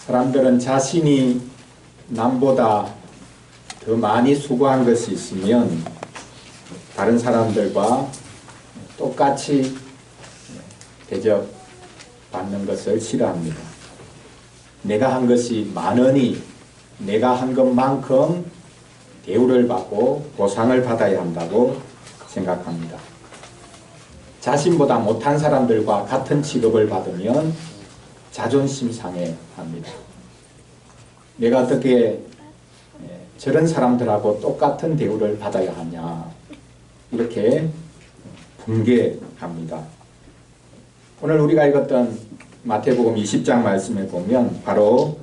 사람들은 자신이 남보다 더 많이 수고한 것이 있으면 다른 사람들과 똑같이 대접받는 것을 싫어합니다. 내가 한 것이 많으니 내가 한 것만큼 대우를 받고 보상을 받아야 한다고 생각합니다. 자신보다 못한 사람들과 같은 취급을 받으면 자존심 상해합니다. 내가 어떻게 저런 사람들하고 똑같은 대우를 받아야 하냐, 이렇게 붕괴합니다. 오늘 우리가 읽었던 마태복음 20장 말씀에 보면 바로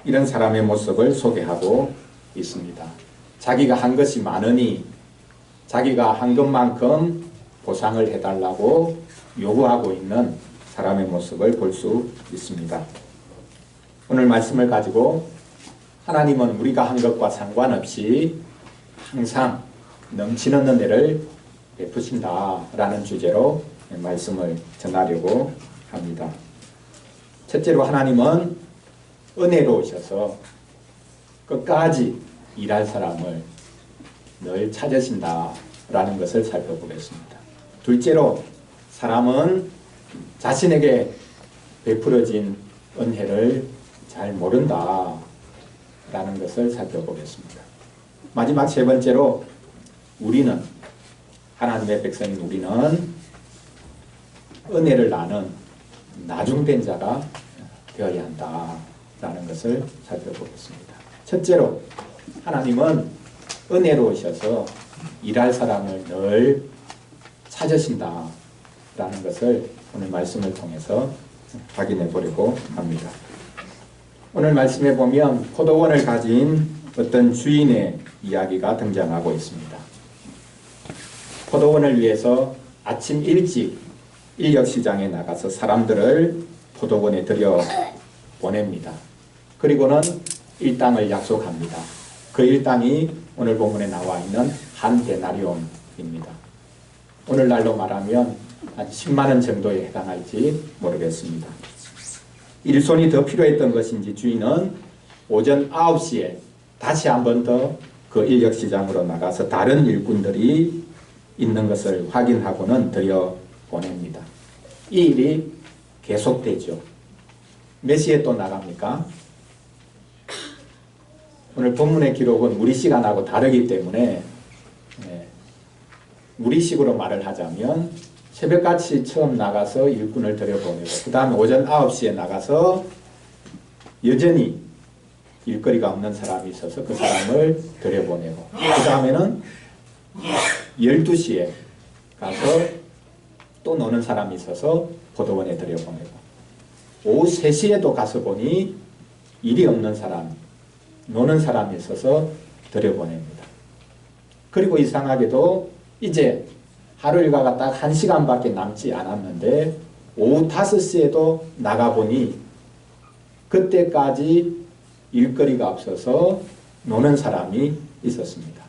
이런 사람의 모습을 소개하고 있습니다. 자기가 한 것이 많으니 자기가 한 것만큼 보상을 해달라고 요구하고 있는 사람의 모습을 볼 수 있습니다. 오늘 말씀을 가지고 하나님은 우리가 한 것과 상관없이 항상 넘치는 은혜를 베푸신다라는 주제로 말씀을 전하려고 합니다. 첫째로 하나님은 은혜로우셔서 끝까지 일할 사람을 늘 찾으신다라는 것을 살펴보겠습니다. 둘째로 사람은 자신에게 베풀어진 은혜를 잘 모른다라는 것을 살펴보겠습니다. 마지막 세 번째로 우리는, 하나님의 백성인 우리는 은혜를 나는 나중된 자가 되어야 한다라는 것을 살펴보겠습니다. 첫째로 하나님은 은혜로우셔서 일할 사람을 늘 찾으신다라는 것을 오늘 말씀을 통해서 확인해 보려고 합니다. 오늘 말씀에 보면 포도원을 가진 어떤 주인의 이야기가 등장하고 있습니다. 포도원을 위해서 아침 일찍 인력시장에 나가서 사람들을 포도원에 들여보냅니다. 그리고는 일당을 약속합니다. 그 일당이 오늘 본문에 나와 있는 한 데나리온입니다. 오늘날로 말하면 한 10만 원 정도에 해당할지 모르겠습니다. 일손이 더 필요했던 것인지 주인은 오전 9시에 다시 한 번 더 그 인력시장으로 나가서 다른 일꾼들이 있는 것을 확인하고는 들여보냅니다. 이 일이 계속되죠. 몇 시에 또 나갑니까? 오늘 본문의 기록은 우리 시간하고 다르기 때문에 우리식으로 말을 하자면 새벽같이 처음 나가서 일꾼을 들여보내고 그 다음에 오전 9시에 나가서 여전히 일거리가 없는 사람이 있어서 그 사람을 들여보내고 그 다음에는 12시에 가서 또 노는 사람이 있어서 포도원에 들여보내고 오후 3시에도 가서 보니 일이 없는 사람, 노는 사람이 있어서 들여보냅니다. 그리고 이상하게도 이제 하루 일과가 딱 1시간밖에 남지 않았는데 오후 5시에도 나가보니 그때까지 일거리가 없어서 노는 사람이 있었습니다.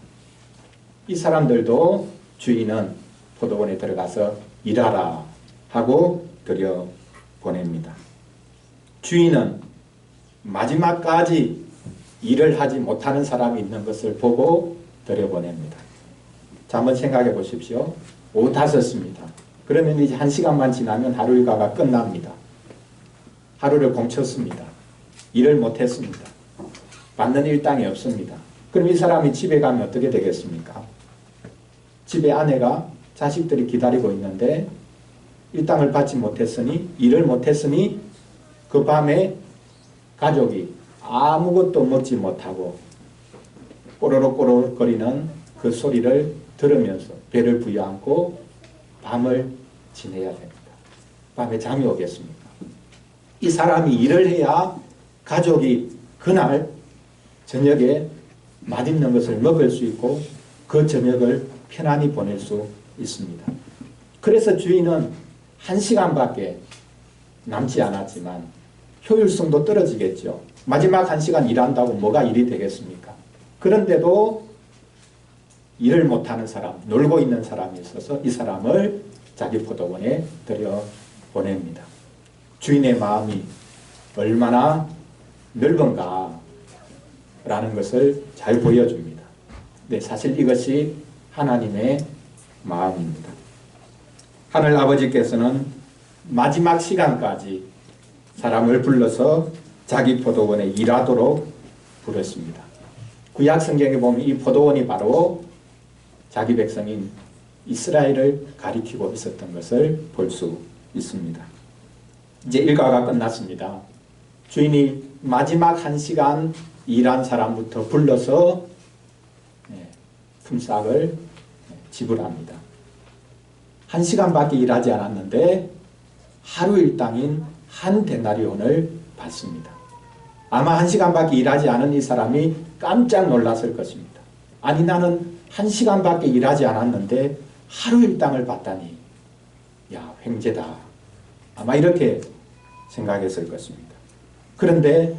이 사람들도 주인은 포도원에 들어가서 일하라 하고 들여보냅니다. 주인은 마지막까지 일을 하지 못하는 사람이 있는 것을 보고 들여보냅니다. 자, 한번 생각해 보십시오. 오후 5시입니다. 그러면 이제 1시간만 지나면 하루 일과가 끝납니다. 하루를 공쳤습니다. 일을 못했습니다. 받는 일당이 없습니다. 그럼 이 사람이 집에 가면 어떻게 되겠습니까? 집에 아내가 자식들이 기다리고 있는데 일당을 받지 못했으니, 일을 못했으니 그 밤에 가족이 아무것도 먹지 못하고 꼬르륵 거리는 그 소리를 들으면서 배를 부여안고 밤을 지내야 됩니다. 밤에 잠이 오겠습니까? 이 사람이 일을 해야 가족이 그날 저녁에 맛있는 것을 먹을 수 있고 그 저녁을 편안히 보낼 수 있습니다. 그래서 주인은 1시간밖에 남지 않았지만 효율성도 떨어지겠죠. 마지막 1시간 일한다고 뭐가 일이 되겠습니까? 그런데도 일을 못하는 사람, 놀고 있는 사람이 있어서 이 사람을 자기 포도원에 들여보냅니다. 주인의 마음이 얼마나 넓은가 라는 것을 잘 보여줍니다. 네, 사실 이것이 하나님의 마음입니다. 하늘 아버지께서는 마지막 시간까지 사람을 불러서 자기 포도원에 일하도록 부르십니다. 구약 성경에 보면 이 포도원이 바로 자기 백성인 이스라엘을 가리키고 있었던 것을 볼 수 있습니다. 이제 일과가 끝났습니다. 주인이 마지막 1시간 일한 사람부터 불러서 품삯을 지불합니다. 1시간밖에 일하지 않았는데 하루 일당인 한 데나리온을 받습니다. 아마 1시간밖에 일하지 않은 이 사람이 깜짝 놀랐을 것입니다. 아니 나는 1시간밖에 일하지 않았는데 하루 일당을 받다니 야 횡재다. 아마 이렇게 생각했을 것입니다. 그런데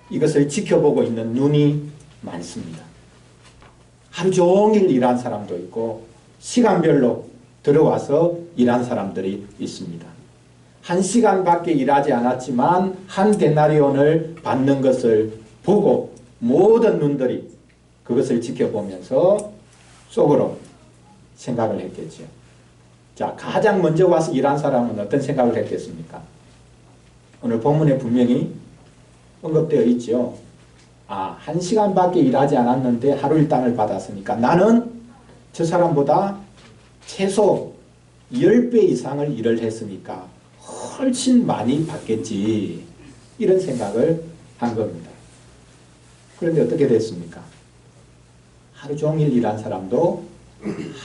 이것을 지켜보고 있는 눈이 많습니다. 하루 종일 일한 사람도 있고 시간별로 들어와서 일한 사람들이 있습니다. 1시간밖에 일하지 않았지만 한 데나리온을 받는 것을 보고 모든 눈들이 그것을 지켜보면서 속으로 생각을 했겠죠. 자, 가장 먼저 와서 일한 사람은 어떤 생각을 했겠습니까? 오늘 본문에 분명히 언급되어 있죠. 아, 1시간밖에 일하지 않았는데 하루 일당을 받았으니까 나는 저 사람보다 최소 10배 이상을 일을 했으니까 훨씬 많이 받겠지. 이런 생각을 한 겁니다. 그런데 어떻게 됐습니까? 하루 종일 일한 사람도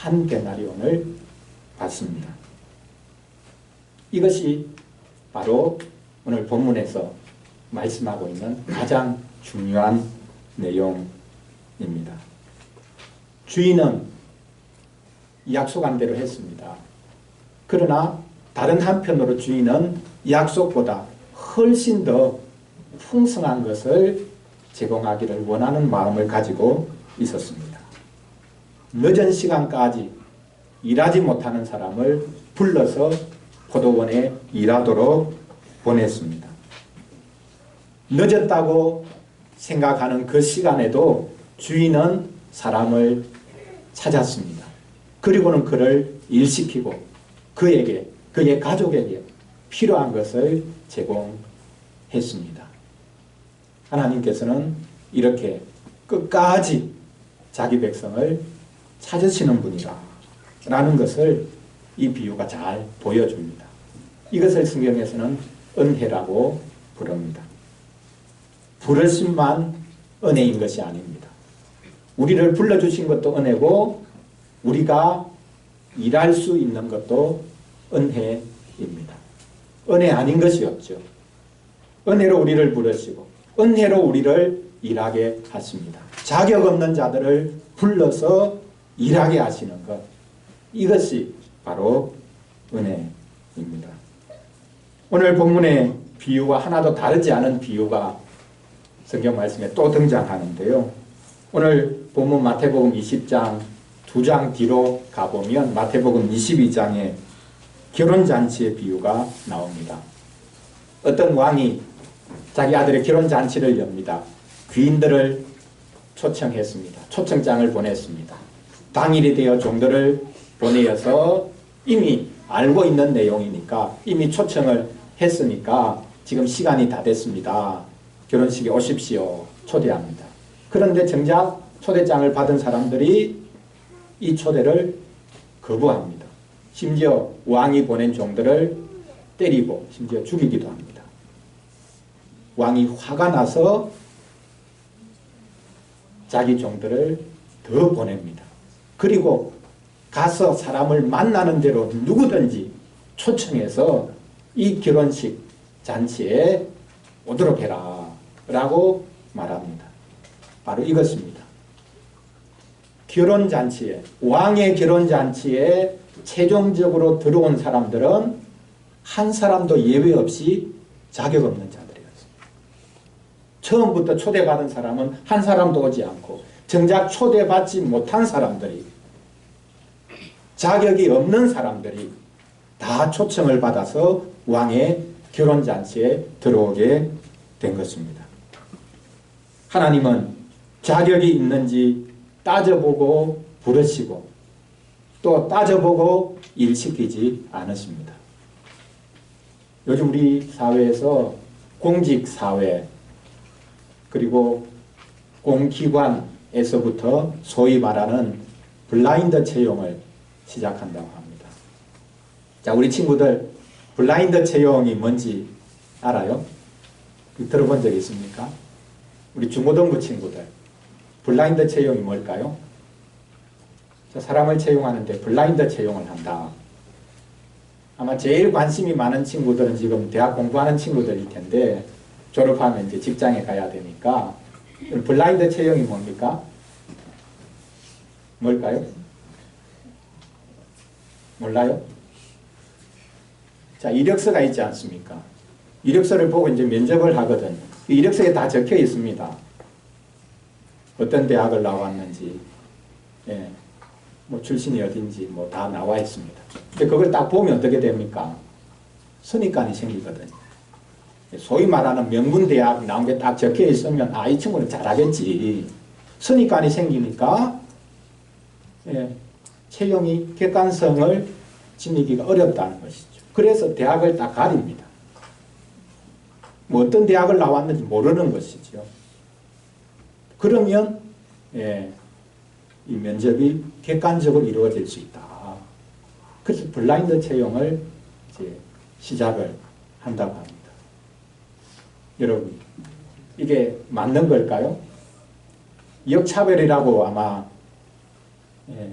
한 데나리온을 받습니다. 이것이 바로 오늘 본문에서 말씀하고 있는 가장 중요한 내용입니다. 주인은 약속한 대로 했습니다. 그러나 다른 한편으로 주인은 약속보다 훨씬 더 풍성한 것을 제공하기를 원하는 마음을 가지고 있었습니다. 늦은 시간까지 일하지 못하는 사람을 불러서 포도원에 일하도록 보냈습니다. 늦었다고 생각하는 그 시간에도 주인은 사람을 찾았습니다. 그리고는 그를 일시키고 그에게, 그의 가족에게 필요한 것을 제공했습니다. 하나님께서는 이렇게 끝까지 자기 백성을 찾으시는 분이라 라는 것을 이 비유가 잘 보여줍니다. 이것을 성경에서는 은혜라고 부릅니다. 부르심만 은혜인 것이 아닙니다. 우리를 불러주신 것도 은혜고 우리가 일할 수 있는 것도 은혜입니다. 은혜 아닌 것이 없죠. 은혜로 우리를 부르시고 은혜로 우리를 일하게 하십니다. 자격 없는 자들을 불러서 일하게 하시는 것, 이것이 바로 은혜입니다. 오늘 본문의 비유와 하나도 다르지 않은 비유가 성경 말씀에 또 등장하는데요. 오늘 본문 마태복음 20장 2장 뒤로 가보면 마태복음 22장에 결혼잔치의 비유가 나옵니다. 어떤 왕이 자기 아들의 결혼잔치를 엽니다. 귀인들을 초청했습니다. 초청장을 보냈습니다. 당일이 되어 종들을 보내어서 이미 알고 있는 내용이니까 이미 초청을 했으니까 지금 시간이 다 됐습니다. 결혼식에 오십시오. 초대합니다. 그런데 정작 초대장을 받은 사람들이 이 초대를 거부합니다. 심지어 왕이 보낸 종들을 때리고 심지어 죽이기도 합니다. 왕이 화가 나서 자기 종들을 더 보냅니다. 그리고 가서 사람을 만나는 대로 누구든지 초청해서 이 결혼식 잔치에 오도록 해라 라고 말합니다. 바로 이것입니다. 결혼잔치에, 왕의 결혼잔치에 최종적으로 들어온 사람들은 한 사람도 예외 없이 자격 없는 자들이었습니다. 처음부터 초대받은 사람은 한 사람도 오지 않고 정작 초대받지 못한 사람들이, 자격이 없는 사람들이 다 초청을 받아서 왕의 결혼잔치에 들어오게 된 것입니다. 하나님은 자격이 있는지 따져보고 부르시고 또 따져보고 일시키지 않으십니다. 요즘 우리 사회에서 공직사회 그리고 공기관에서부터 소위 말하는 블라인드 채용을 시작한다고 합니다. 자, 우리 친구들 블라인드 채용이 뭔지 알아요? 들어본 적 있습니까? 우리 중고등부 친구들 블라인드 채용이 뭘까요? 자, 사람을 채용하는데 블라인드 채용을 한다. 아마 제일 관심이 많은 친구들은 지금 대학 공부하는 친구들일 텐데 졸업하면 이제 직장에 가야 되니까 블라인드 채용이 뭡니까? 뭘까요? 몰라요? 자, 이력서가 있지 않습니까? 이력서를 보고 이제 면접을 하거든. 이력서에 다 적혀 있습니다. 어떤 대학을 나왔는지, 예, 뭐 출신이 어딘지 뭐 다 나와 있습니다. 근데 그걸 딱 보면 어떻게 됩니까? 선입관이 생기거든요. 소위 말하는 명문대학 나온 게 딱 적혀 있으면 이 친구는 잘하겠지. 선입관이 생기니까 예, 채용이 객관성을 지니기가 어렵다는 것이죠. 그래서 대학을 딱 가립니다. 뭐 어떤 대학을 나왔는지 모르는 것이죠. 그러면 예, 이 면접이 객관적으로 이루어질 수 있다. 그래서 블라인드 채용을 이제 시작을 한다고 합니다. 여러분, 이게 맞는 걸까요? 역차별이라고 아마 예,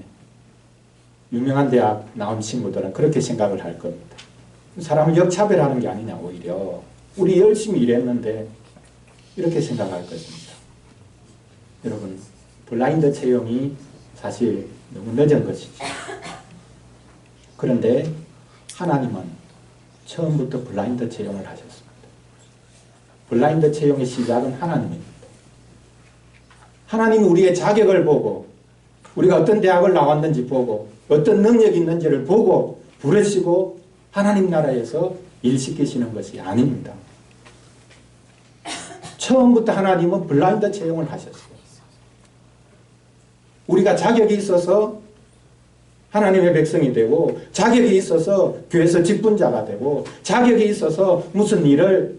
유명한 대학 나온 친구들은 그렇게 생각을 할 겁니다. 사람을 역차별하는 게 아니냐 오히려 우리 열심히 일했는데 이렇게 생각할 것입니다. 여러분, 블라인드 채용이 사실 너무 늦은 것이죠. 그런데 하나님은 처음부터 블라인드 채용을 하셨습니다. 블라인드 채용의 시작은 하나님입니다. 하나님이 우리의 자격을 보고 우리가 어떤 대학을 나왔는지 보고 어떤 능력이 있는지를 보고 부르시고 하나님 나라에서 일시키시는 것이 아닙니다. 처음부터 하나님은 블라인드 채용을 하셨어요. 우리가 자격이 있어서 하나님의 백성이 되고 자격이 있어서 교회에서 직분자가 되고 자격이 있어서 무슨 일을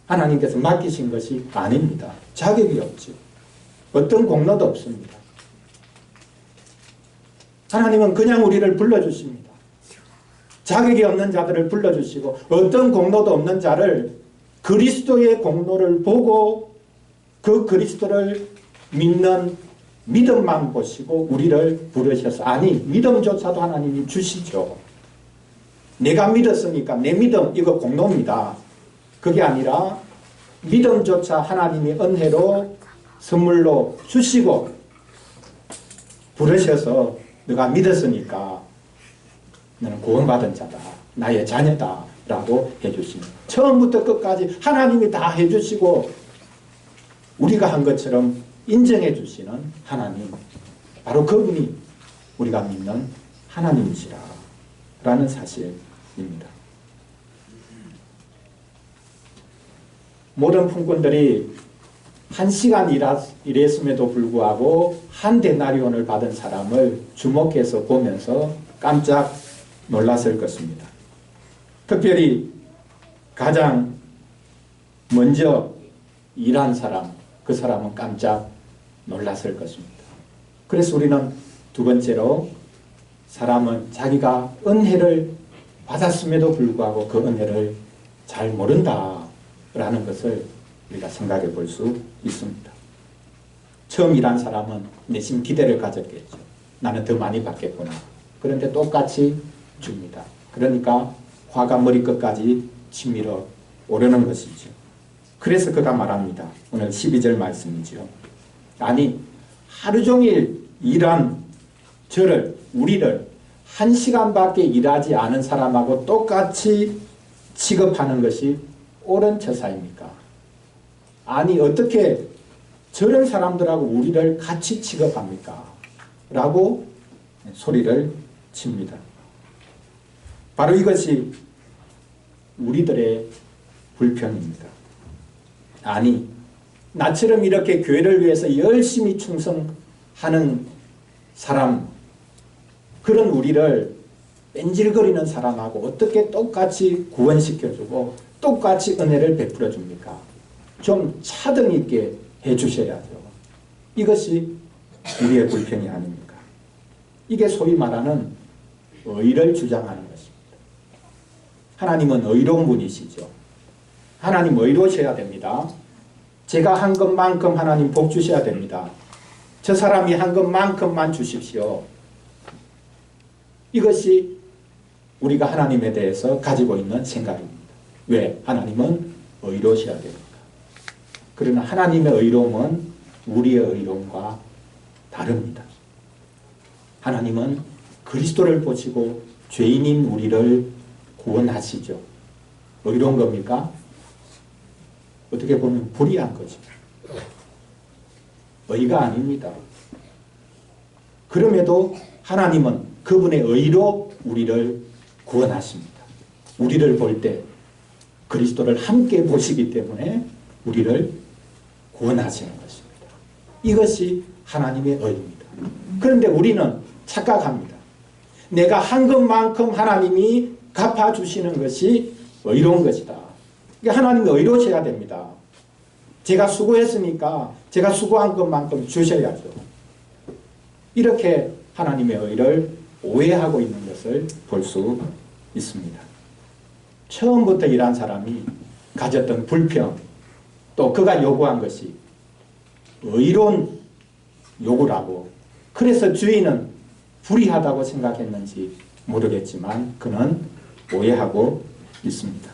하나님께서 맡기신 것이 아닙니다. 자격이 없죠. 어떤 공로도 없습니다. 하나님은 그냥 우리를 불러주십니다. 자격이 없는 자들을 불러주시고 어떤 공로도 없는 자를 그리스도의 공로를 보고 그 그리스도를 믿는 믿음만 보시고 우리를 부르셔서 아니 믿음조차도 하나님이 주시죠. 내가 믿었으니까 내 믿음 이거 공로입니다. 그게 아니라 믿음조차 하나님이 은혜로 선물로 주시고 부르셔서 너가 믿었으니까 너는 구원받은 자다. 나의 자녀다. 라고 해주십니다. 처음부터 끝까지 하나님이 다 해주시고 우리가 한 것처럼 인정해 주시는 하나님. 바로 그분이 우리가 믿는 하나님이시라 라는 사실입니다. 모든 품꾼들이 1시간 일했음에도 불구하고 한 데나리온을 받은 사람을 주목해서 보면서 깜짝 놀랐을 것입니다. 특별히 가장 먼저 일한 사람, 그 사람은 깜짝 놀랐을 것입니다. 그래서 우리는 두 번째로 사람은 자기가 은혜를 받았음에도 불구하고 그 은혜를 잘 모른다라는 것을 우리가 생각해 볼 수 있습니다. 처음 일한 사람은 내심 기대를 가졌겠죠. 나는 더 많이 받겠구나. 그런데 똑같이 줍니다. 그러니까 화가 머리끝까지 치밀어 오르는 것이죠. 그래서 그가 말합니다. 오늘 12절 말씀이죠. 아니 하루 종일 일한 저를 우리를 1시간밖에 일하지 않은 사람하고 똑같이 취급하는 것이 옳은 처사입니까? 아니 어떻게 저런 사람들하고 우리를 같이 취급합니까? 라고 소리를 칩니다. 바로 이것이 우리들의 불평입니다. 아니 나처럼 이렇게 교회를 위해서 열심히 충성하는 사람, 그런 우리를 뺀질거리는 사람하고 어떻게 똑같이 구원시켜주고 똑같이 은혜를 베풀어 줍니까? 좀 차등 있게 해주셔야죠. 이것이 우리의 불평이 아닙니까? 이게 소위 말하는 의를 주장하는 것입니다. 하나님은 의로운 분이시죠. 하나님 의로우셔야 됩니다. 제가 한 것만큼 하나님 복 주셔야 됩니다. 저 사람이 한 것만큼만 주십시오. 이것이 우리가 하나님에 대해서 가지고 있는 생각입니다. 왜? 하나님은 의로우셔야 됩니까? 그러나 하나님의 의로움은 우리의 의로움과 다릅니다. 하나님은 그리스도를 보시고 죄인인 우리를 구원하시죠. 의로운 겁니까? 어떻게 보면 불의한 거죠. 의가 아닙니다. 그럼에도 하나님은 그분의 의로 우리를 구원하십니다. 우리를 볼 때 그리스도를 함께 보시기 때문에 우리를 구원하시는 것입니다. 이것이 하나님의 의입니다. 그런데 우리는 착각합니다. 내가 한 것만큼 하나님이 갚아주시는 것이 의로운 것이다. 하나님이 의로우셔야 됩니다. 제가 수고했으니까 제가 수고한 것만큼 주셔야죠. 이렇게 하나님의 의를 오해하고 있는 것을 볼 수 있습니다. 처음부터 일한 사람이 가졌던 불평, 또 그가 요구한 것이 의로운 요구라고, 그래서 주인은 불의하다고 생각했는지 모르겠지만 그는 오해하고 있습니다.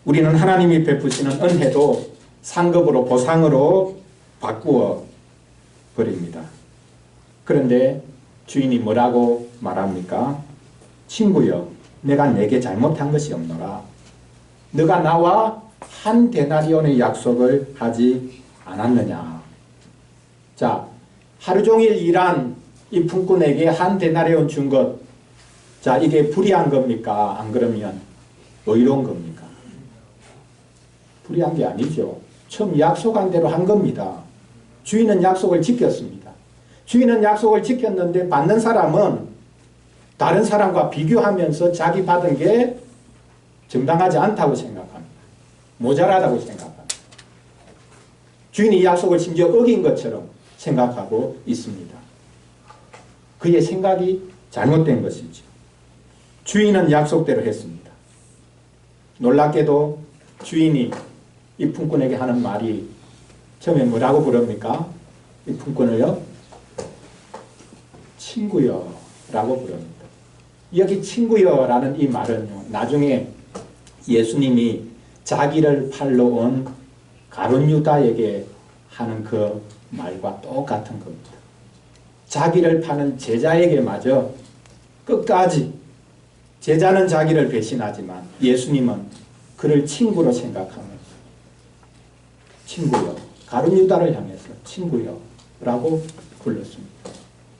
우리는 하나님이 베푸시는 은혜도 상급으로 보상으로 바꾸어 버립니다. 그런데 주인이 뭐라고 말합니까? 친구여, 내가 내게 잘못한 것이 없노라. 너가 나와 한 데나리온의 약속을 하지 않았느냐. 자, 하루 종일 일한 이 품꾼에게 한 데나리온 준 것, 자, 이게 불의한 겁니까? 안 그러면 의로운 겁니까? 불의한 게 아니죠. 처음 약속한 대로 한 겁니다. 주인은 약속을 지켰습니다. 주인은 약속을 지켰는데 받는 사람은 다른 사람과 비교하면서 자기 받은 게 정당하지 않다고 생각합니다. 모자라다고 생각합니다. 주인이 이 약속을 심지어 어긴 것처럼 생각하고 있습니다. 그의 생각이 잘못된 것이죠. 주인은 약속대로 했습니다. 놀랍게도 주인이 이 품꾼에게 하는 말이 처음에 뭐라고 부릅니까? 이 품꾼을요? 친구여 라고 부릅니다. 여기 친구여라는 이 말은요, 나중에 예수님이 자기를 팔러 온 가룟 유다에게 하는 그 말과 똑같은 겁니다. 자기를 파는 제자에게 마저 끝까지, 제자는 자기를 배신하지만 예수님은 그를 친구로 생각하면서 친구여, 가룟 유다를 향해서 친구여 라고 불렀습니다.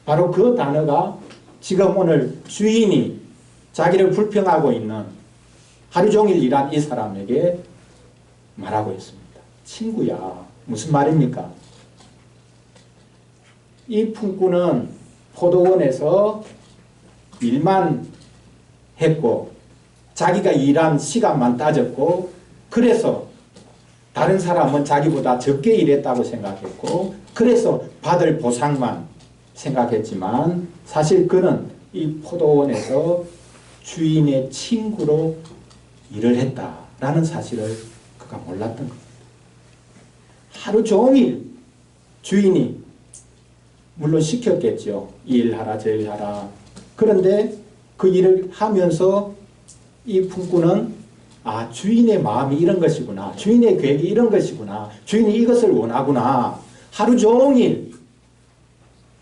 바로 그 단어가 지금 오늘 주인이 자기를 불평하고 있는 하루 종일 일한 이 사람에게 말하고 있습니다. 친구야. 무슨 말입니까? 이 품꾼은 포도원에서 일만 했고 자기가 일한 시간만 따졌고, 그래서 다른 사람은 자기보다 적게 일했다고 생각했고, 그래서 받을 보상만 생각했지만 사실 그는 이 포도원에서 주인의 친구로 일을 했다라는 사실을 그가 몰랐던 겁니다. 하루 종일 주인이 물론 시켰겠죠. 이 일하라 저 일하라. 그런데 그 일을 하면서 이 품꾼은 아, 주인의 마음이 이런 것이구나. 주인의 계획이 이런 것이구나. 주인이 이것을 원하구나. 하루 종일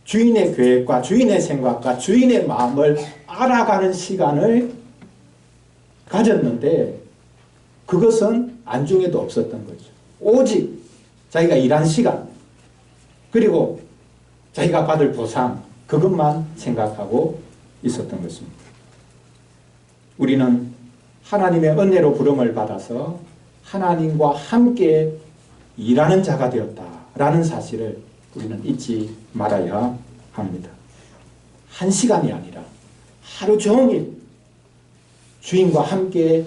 주인의 계획과 주인의 생각과 주인의 마음을 알아가는 시간을 가졌는데 그것은 안중에도 없었던 거죠. 오직 자기가 일한 시간, 그리고 자기가 받을 보상, 그것만 생각하고 있었던 것입니다. 우리는 하나님의 은혜로 부름을 받아서 하나님과 함께 일하는 자가 되었다라는 사실을 우리는 잊지 말아야 합니다. 한 시간이 아니라 하루 종일 주인과 함께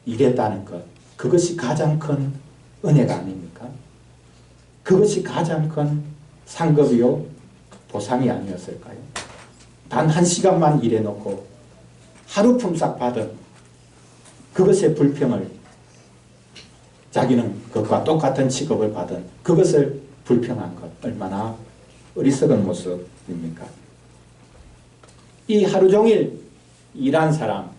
일했다는 것, 그것이 가장 큰 은혜가 아닙니까? 그것이 가장 큰 상급이요 보상이 아니었을까요? 단 한 시간만 일해놓고 하루 품삯 받은 그것의 불평을, 자기는 그것과 똑같은 직업을 받은 그것을 불평한 것, 얼마나 어리석은 모습입니까? 이 하루 종일 일한 사람,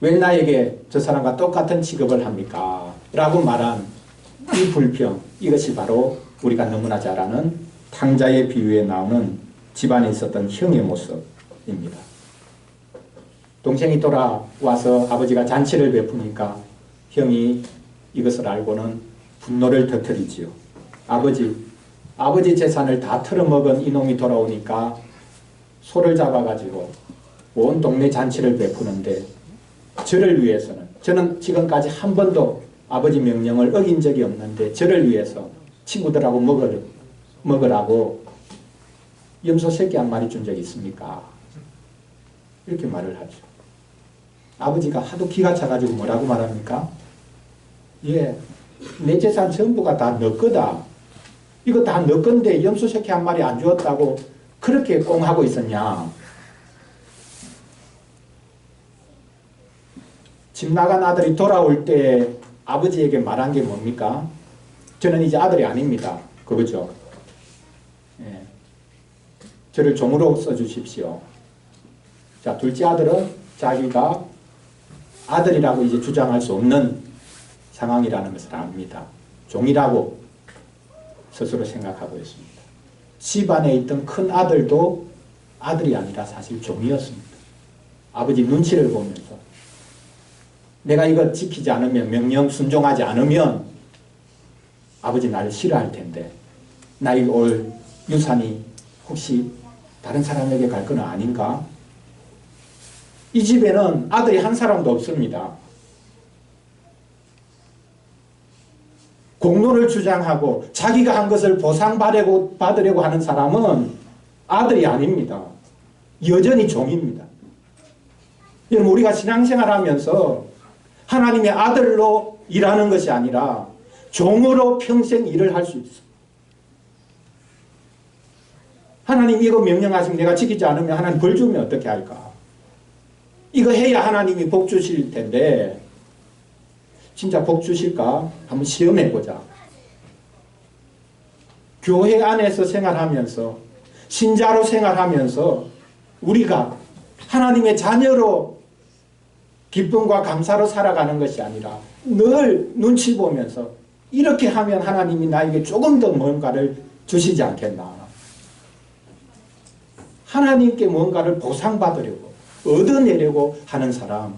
왜 나에게 저 사람과 똑같은 직업을 합니까? 라고 말한 이 불평, 이것이 바로 우리가 너무나 잘 아는 탕자의 비유에 나오는 집안에 있었던 형의 모습입니다. 동생이 돌아와서 아버지가 잔치를 베푸니까 형이 이것을 알고는 분노를 터뜨리지요. 아버지 재산을 다 털어먹은 이놈이 돌아오니까 소를 잡아가지고 온 동네 잔치를 베푸는데, 저를 위해서는, 저는 지금까지 한 번도 아버지 명령을 어긴 적이 없는데 저를 위해서 친구들하고 먹으라고 염소 새끼 한 마리 준 적이 있습니까? 이렇게 말을 하죠. 아버지가 하도 기가 차가지고 뭐라고 말합니까? 예, 내 재산 전부가 다 너 거다. 이거 다 너 건데 염소 새끼 한 마리 안 주었다고 그렇게 꽁하고 있었냐? 집 나간 아들이 돌아올 때 아버지에게 말한 게 뭡니까? 저는 이제 아들이 아닙니다. 그거죠. 예. 저를 종으로 써주십시오. 자, 둘째 아들은 자기가 아들이라고 이제 주장할 수 없는 상황이라는 것을 압니다. 종이라고 스스로 생각하고 있습니다. 집안에 있던 큰 아들도 아들이 아니라 사실 종이었습니다. 아버지 눈치를 보면서 내가 이거 지키지 않으면, 명령 순종하지 않으면 아버지 나를 싫어할 텐데, 나의 올 유산이 혹시 다른 사람에게 갈 건 아닌가? 이 집에는 아들이 한 사람도 없습니다. 공로를 주장하고 자기가 한 것을 보상받으려고 하는 사람은 아들이 아닙니다. 여전히 종입니다. 여러분, 우리가 신앙생활하면서 하나님의 아들로 일하는 것이 아니라 종으로 평생 일을 할 수 있어요. 하나님 이거 명령하시면 내가 지키지 않으면 하나님 벌 주면 어떻게 할까? 이거 해야 하나님이 복 주실 텐데 진짜 복 주실까? 한번 시험해보자. 교회 안에서 생활하면서, 신자로 생활하면서 우리가 하나님의 자녀로 기쁨과 감사로 살아가는 것이 아니라 늘 눈치 보면서 이렇게 하면 하나님이 나에게 조금 더 뭔가를 주시지 않겠나. 하나님께 뭔가를 보상받으려고, 얻어내려고 하는 사람,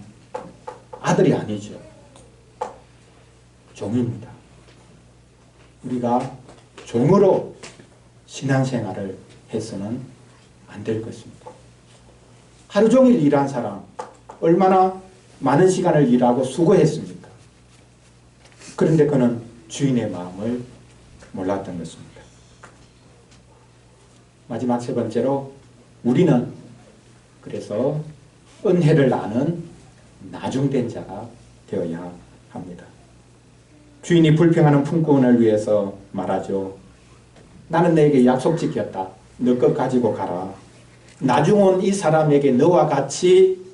아들이 아니죠. 종입니다. 우리가 종으로 신앙생활을 해서는 안 될 것입니다. 하루 종일 일한 사람, 얼마나 많은 시간을 일하고 수고했습니까? 그런데 그는 주인의 마음을 몰랐던 것입니다. 마지막 세 번째로, 우리는 그래서 은혜를 아는 나중된 자가 되어야 합니다. 주인이 불평하는 품꾼을 위해서 말하죠. 나는 너에게 약속 지켰다. 너 것 가지고 가라. 나중 온 이 사람에게 너와 같이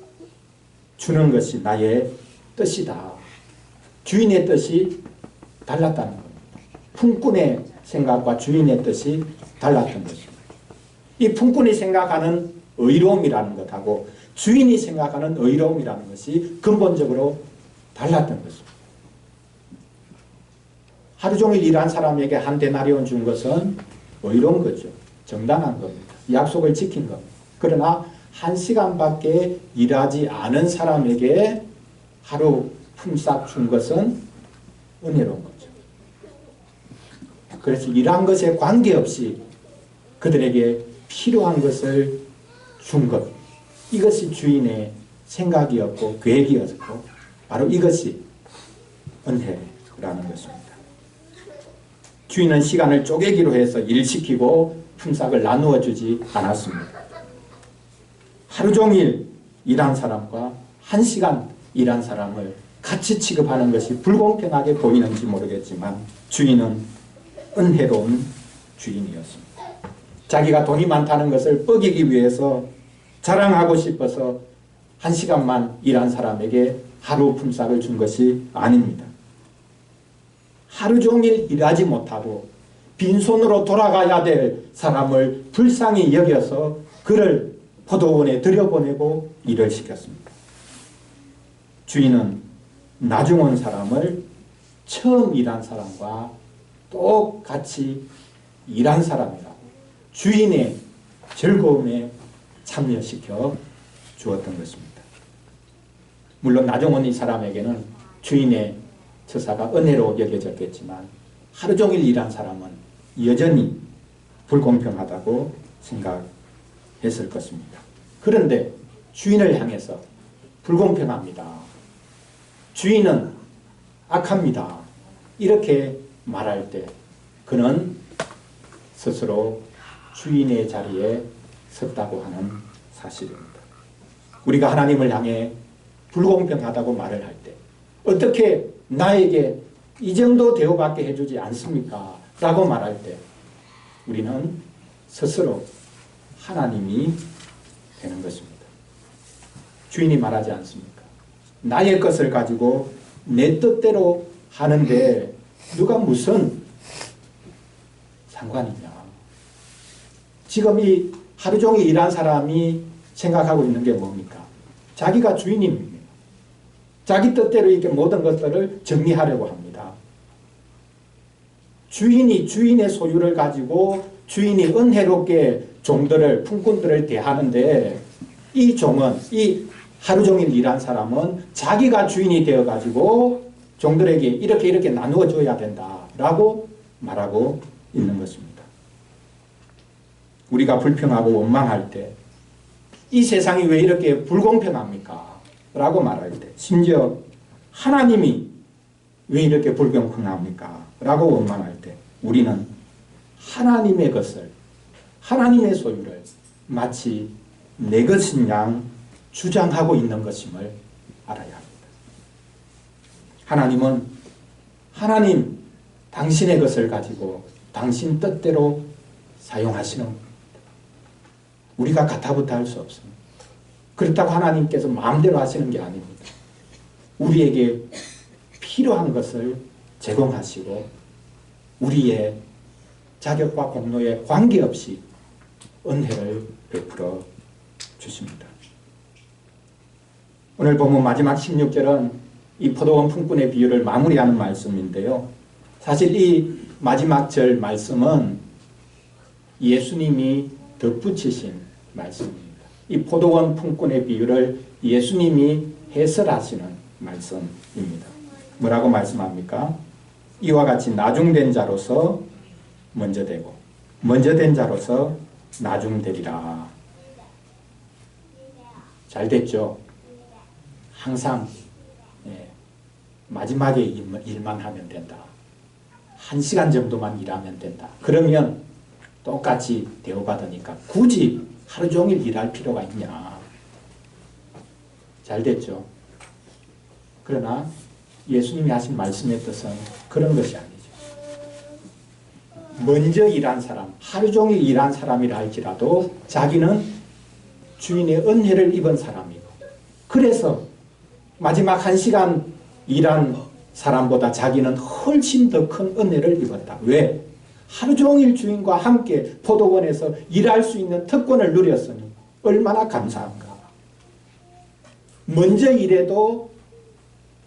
주는 것이 나의 뜻이다. 주인의 뜻이 달랐다는 겁니다. 품꾼의 생각과 주인의 뜻이 달랐던 것입니다. 이 품꾼이 생각하는 의로움이라는 것하고 주인이 생각하는 의로움이라는 것이 근본적으로 달랐던 것입니다. 하루 종일 일한 사람에게 한 데나리온 준 것은 의로운 거죠. 정당한 겁니다. 약속을 지킨 겁니다. 그러나 한 시간밖에 일하지 않은 사람에게 하루 품삯 준 것은 은혜로운 거죠. 그래서 일한 것에 관계없이 그들에게 필요한 것을 준 것, 이것이 주인의 생각이었고 계획이었고 바로 이것이 은혜라는 것입니다. 주인은 시간을 쪼개기로 해서 일시키고 품삯을 나누어 주지 않았습니다. 하루 종일 일한 사람과 1시간 일한 사람을 같이 취급하는 것이 불공평하게 보이는지 모르겠지만 주인은 은혜로운 주인이었습니다. 자기가 돈이 많다는 것을 뻐기기 위해서 자랑하고 싶어서 1시간만 일한 사람에게 하루 품삯을 준 것이 아닙니다. 하루 종일 일하지 못하고 빈손으로 돌아가야 될 사람을 불쌍히 여겨서 그를 포도원에 들여보내고 일을 시켰습니다. 주인은 나중 온 사람을 처음 일한 사람과 똑같이 일한 사람이라고 주인의 즐거움에 참여시켜 주었던 것입니다. 물론 나중 온 이 사람에게는 주인의 처사가 은혜로 여겨졌겠지만 하루 종일 일한 사람은 여전히 불공평하다고 생각했을 것입니다. 그런데 주인을 향해서 불공평합니다. 주인은 악합니다. 이렇게 말할 때 그는 스스로 주인의 자리에 섰다고 하는 사실입니다. 우리가 하나님을 향해 불공평하다고 말을 할 때 어떻게 나에게 이 정도 대우받게 해주지 않습니까? 라고 말할 때 우리는 스스로 하나님이 되는 것입니다. 주인이 말하지 않습니까? 나의 것을 가지고 내 뜻대로 하는데 누가 무슨 상관이냐. 지금 이 하루 종일 일한 사람이 생각하고 있는 게 뭡니까? 자기가 주인입니다. 자기 뜻대로 이렇게 모든 것들을 정리하려고 합니다. 주인이 주인의 소유를 가지고 주인이 은혜롭게 종들을, 품꾼들을 대하는데 이 종은, 이 하루 종일 일한 사람은 자기가 주인이 되어가지고 종들에게 이렇게 나누어 줘야 된다라고 말하고 있는 것입니다. 우리가 불평하고 원망할 때 이 세상이 왜 이렇게 불공평합니까? 라고 말할 때 심지어 하나님이 왜 이렇게 불공평합니까? 라고 원망할 때 우리는 하나님의 것을, 하나님의 소유를 마치 내 것인 양 주장하고 있는 것임을 알아야 합니다. 하나님은 하나님 당신의 것을 가지고 당신 뜻대로 사용하시는 겁니다. 우리가 가타부타 할 수 없습니다. 그렇다고 하나님께서 마음대로 하시는 게 아닙니다. 우리에게 필요한 것을 제공하시고 우리의 자격과 공로에 관계없이 은혜를 베풀어 주십니다. 오늘 보면 마지막 16절은 이 포도원 품꾼의 비유를 마무리하는 말씀인데요. 사실 이 마지막 절 말씀은 예수님이 덧붙이신 말씀입니다. 이 포도원 품꾼의 비유를 예수님이 해설하시는 말씀입니다. 뭐라고 말씀합니까? 이와 같이 나중된 자로서 먼저 되고 먼저 된 자로서 나중되리라. 잘 됐죠? 항상 마지막에 일만 하면 된다. 1시간 정도만 일하면 된다. 그러면 똑같이 대우받으니까 굳이 하루 종일 일할 필요가 있냐. 잘 됐죠? 그러나 예수님이 하신 말씀의 뜻은 그런 것이 아니죠. 먼저 일한 사람, 하루 종일 일한 사람이라 할지라도 자기는 주인의 은혜를 입은 사람이고 그래서 마지막 1시간 일한 사람보다 자기는 훨씬 더 큰 은혜를 입었다. 왜? 하루 종일 주인과 함께 포도원에서 일할 수 있는 특권을 누렸으니 얼마나 감사한가. 먼저 일해도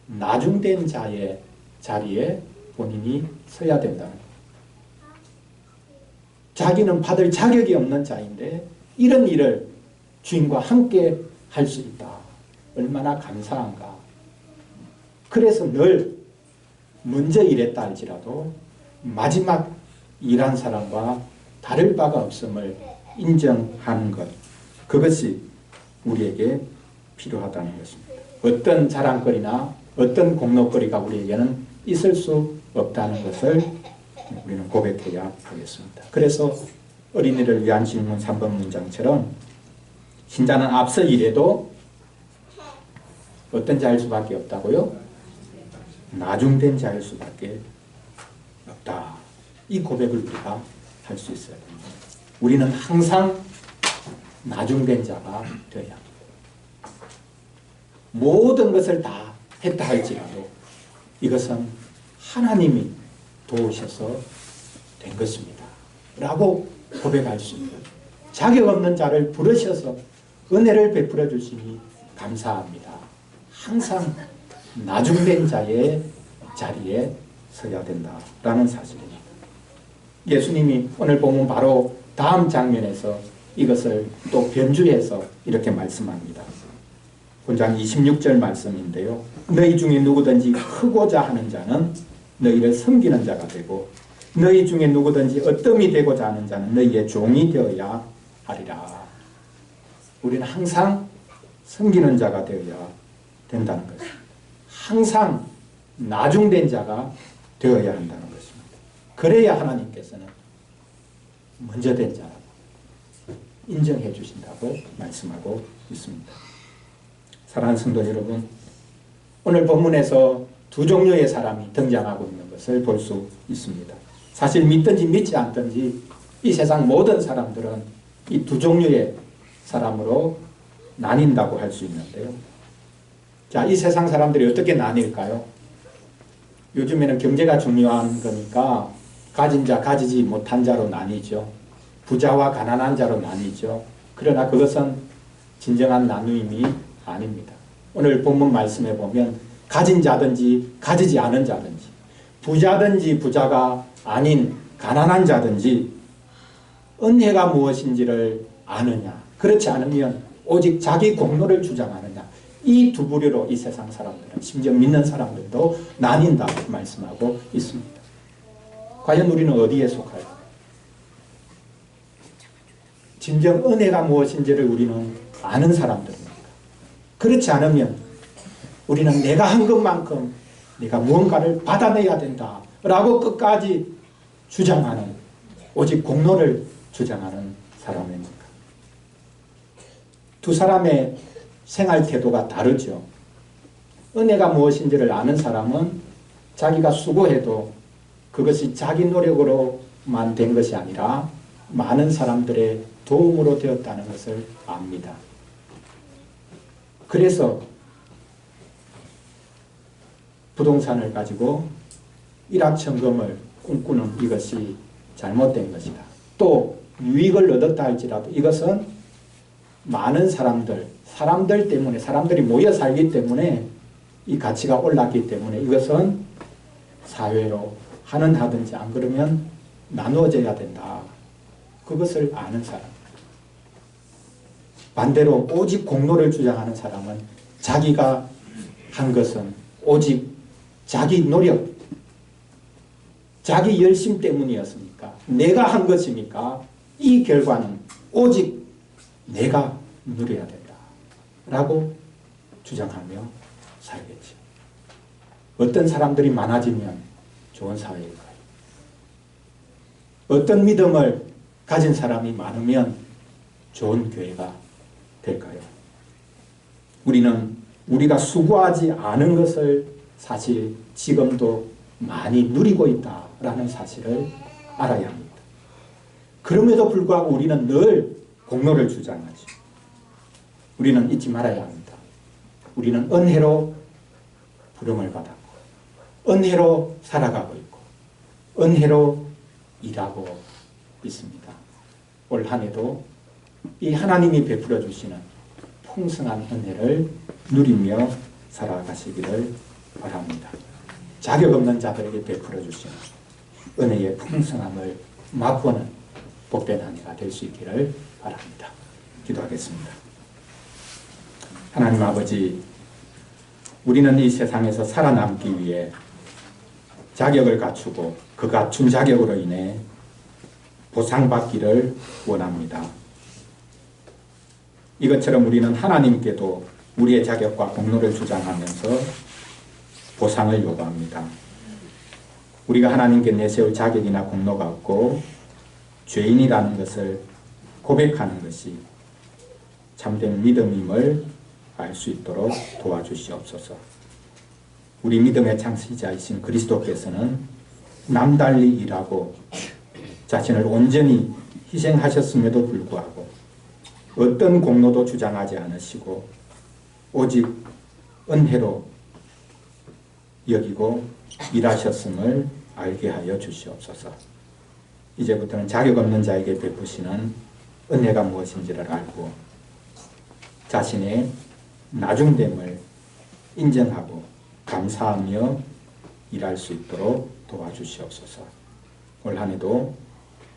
나중된 자의 자리에 본인이 서야 된다는 거예요. 자기는 받을 자격이 없는 자인데 이런 일을 주인과 함께 할 수 있다. 얼마나 감사한가. 그래서 늘 먼저 일했다 할지라도 마지막 일한 사람과 다를 바가 없음을 인정하는 것, 그것이 우리에게 필요하다는 것입니다. 어떤 자랑거리나 어떤 공로거리가 우리에게는 있을 수 없다는 것을 우리는 고백해야 하겠습니다. 그래서 어린이를 위한 질문 3번 문장처럼 신자는 앞서 이래도 어떤 자일 수밖에 없다고요? 나중된 자일 수밖에 없다. 이 고백을 우리가 할 수 있어야 됩니다. 우리는 항상 나중된 자가 되어야 합니다. 모든 것을 다 했다 할지라도 이것은 하나님이 도우셔서 된 것입니다. 라고 고백할 수 있는 자격 없는 자를 부르셔서 은혜를 베풀어 주시니 감사합니다. 항상 나중된 자의 자리에 서야 된다라는 사실입니다. 예수님이 오늘 보면 바로 다음 장면에서 이것을 또 변주해서 이렇게 말씀합니다. 본장 26절 말씀인데요. 너희 중에 누구든지 크고자 하는 자는 너희를 섬기는 자가 되고 너희 중에 누구든지 어뜸이 되고자 하는 자는 너희의 종이 되어야 하리라. 우리는 항상 섬기는 자가 되어야 된다는 것입니다. 항상 나중된 자가 되어야 한다는 것입니다. 그래야 하나님께서는 먼저 된 자라고 인정해 주신다고 말씀하고 있습니다. 사랑하는 성도 여러분, 오늘 본문에서 두 종류의 사람이 등장하고 있는 것을 볼 수 있습니다. 사실 믿든지 믿지 않든지 이 세상 모든 사람들은 이 두 종류의 사람으로 나뉜다고 할 수 있는데요. 자, 이 세상 사람들이 어떻게 나뉠까요? 요즘에는 경제가 중요한 거니까 가진 자, 가지지 못한 자로 나뉘죠. 부자와 가난한 자로 나뉘죠. 그러나 그것은 진정한 나누임이 아닙니다. 오늘 본문 말씀에 보면 가진 자든지 가지지 않은 자든지 부자든지 부자가 아닌 가난한 자든지 은혜가 무엇인지를 아느냐, 그렇지 않으면 오직 자기 공로를 주장하느냐, 이 두 부류로 이 세상 사람들은, 심지어 믿는 사람들도 나뉜다고 말씀하고 있습니다. 과연 우리는 어디에 속할까요? 진정 은혜가 무엇인지를 우리는 아는 사람들입니다. 그렇지 않으면 우리는 내가 한 것만큼 내가 무언가를 받아내야 된다라고 끝까지 주장하는, 오직 공로를 주장하는 사람입니다. 두 사람의 생활 태도가 다르죠. 은혜가 무엇인지를 아는 사람은 자기가 수고해도 그것이 자기 노력으로만 된 것이 아니라 많은 사람들의 도움으로 되었다는 것을 압니다. 그래서 부동산을 가지고 일확천금을 꿈꾸는 이것이 잘못된 것이다. 또 유익을 얻었다 할지라도 이것은 많은 사람들 때문에, 사람들이 모여 살기 때문에 이 가치가 올랐기 때문에 이것은 사회로 하든지 안 그러면 나누어져야 된다. 그것을 아는 사람. 반대로 오직 공로를 주장하는 사람은 자기가 한 것은 오직 자기 노력, 자기 열심 때문이었으니까, 내가 한 것이니까 이 결과는 오직 내가 누려야 된다 라고 주장하며 살겠죠. 어떤 사람들이 많아지면 좋은 사회일까요? 어떤 믿음을 가진 사람이 많으면 좋은 교회가 될까요? 우리는 우리가 수고하지 않은 것을 사실 지금도 많이 누리고 있다라는 사실을 알아야 합니다. 그럼에도 불구하고 우리는 늘 공로를 주장하죠. 우리는 잊지 말아야 합니다. 우리는 은혜로 부름을 받았고 은혜로 살아가고 있고 은혜로 일하고 있습니다. 올 한 해도 이 하나님이 베풀어 주시는 풍성한 은혜를 누리며 살아가시기를 바랍니다. 자격 없는 자들에게 베풀어 주시는 은혜의 풍성함을 맛보는 복된 한 해가 될 수 있기를 바랍니다. 기도하겠습니다. 하나님 아버지, 우리는 이 세상에서 살아남기 위해 자격을 갖추고 그 갖춘 자격으로 인해 보상받기를 원합니다. 이것처럼 우리는 하나님께도 우리의 자격과 공로를 주장하면서 보상을 요구합니다. 우리가 하나님께 내세울 자격이나 공로가 없고 죄인이라는 것을 고백하는 것이 참된 믿음임을 알 수 있도록 도와주시옵소서. 우리 믿음의 창시자이신 그리스도께서는 남달리 일하고 자신을 온전히 희생하셨음에도 불구하고 어떤 공로도 주장하지 않으시고 오직 은혜로 여기고 일하셨음을 알게 하여 주시옵소서. 이제부터는 자격 없는 자에게 베푸시는 은혜가 무엇인지를 알고 자신의 나중됨을 인정하고 감사하며 일할 수 있도록 도와주시옵소서. 올 한 해도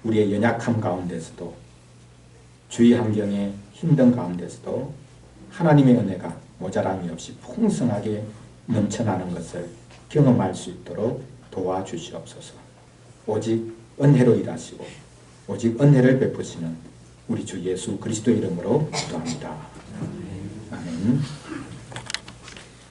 우리의 연약함 가운데서도 주위 환경의 힘든 가운데서도 하나님의 은혜가 모자람이 없이 풍성하게 넘쳐나는 것을 경험할 수 있도록 도와주시옵소서. 오직 은혜로 일하시고 오직 은혜를 베푸시는 우리 주 예수 그리스도의 이름으로 기도합니다. 아멘.